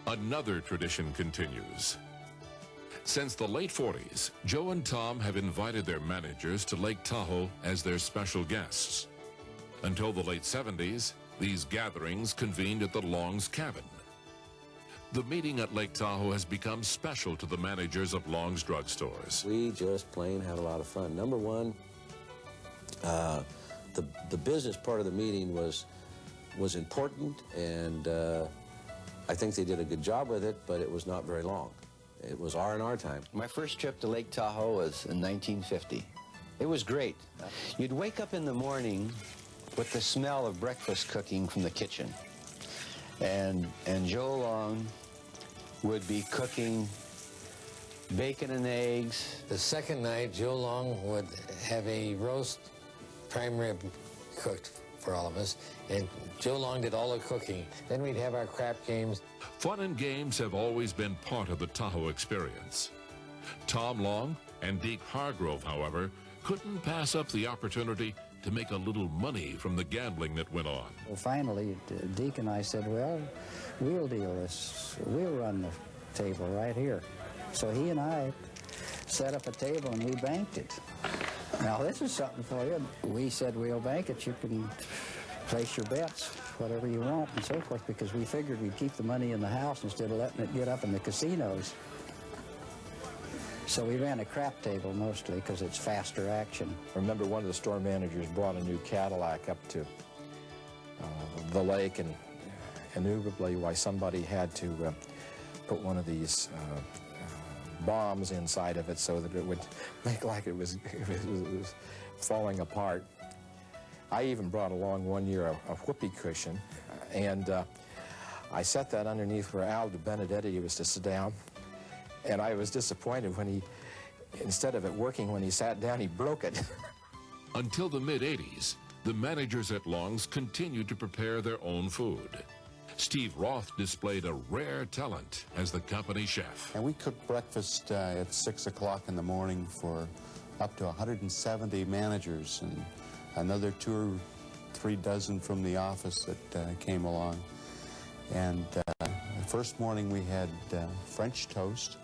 Another tradition continues. Since the late 40s, Joe and Tom have invited their managers to Lake Tahoe as their special guests. Until the late 70s, these gatherings convened at the Long's cabin. The meeting at Lake Tahoe has become special to the managers of Long's drugstores. We just plain had a lot of fun. Number one, the business part of the meeting was important, and I think they did a good job with it, but it was not very long. It was R&R time. My first trip to Lake Tahoe was in 1950. It was great. You'd wake up in the morning with the smell of breakfast cooking from the kitchen. And Joe Long would be cooking bacon and eggs. The second night, Joe Long would have a roast prime rib cooked for all of us, and Joe Long did all the cooking. Then we'd have our crap games. Fun and games have always been part of the Tahoe experience. Tom Long and Deke Hargrove, however, couldn't pass up the opportunity to make a little money from the gambling that went on. Well, finally, Deke and I said, well, we'll deal this. We'll run the table right here. So he and I set up a table and we banked it. Now, this is something for you. We said, we'll bank it. You can place your bets, whatever you want, and so forth, because we figured we'd keep the money in the house instead of letting it get up in the casinos. So we ran a crap table mostly because it's faster action. I remember one of the store managers brought a new Cadillac up to the lake, and inevitably why somebody had to put one of these bombs inside of it so that it would make like it was falling apart. I even brought along one year a whoopee cushion, and I set that underneath where Al de Benedetti was to sit down. And I was disappointed when he, instead of it working when he sat down, he broke it. Until the mid-'80s, the managers at Long's continued to prepare their own food. Steve Roth displayed a rare talent as the company chef. And we cooked breakfast at 6 o'clock in the morning for up to 170 managers, and another 2 or 3 dozen from the office that came along. And the first morning we had French toast.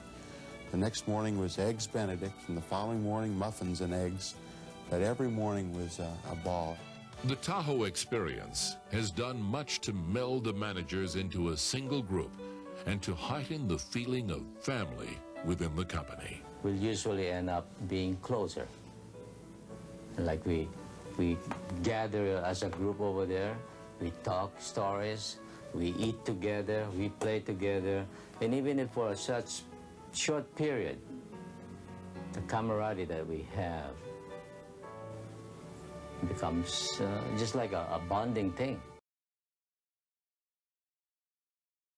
The next morning was Eggs Benedict, and the following morning muffins and eggs. But every morning was a ball. The Tahoe experience has done much to meld the managers into a single group and to heighten the feeling of family within the company. We'll usually end up being closer. Like we gather as a group over there, we talk stories, we eat together, we play together, and even if for such short period, the camaraderie that we have becomes just like a bonding thing.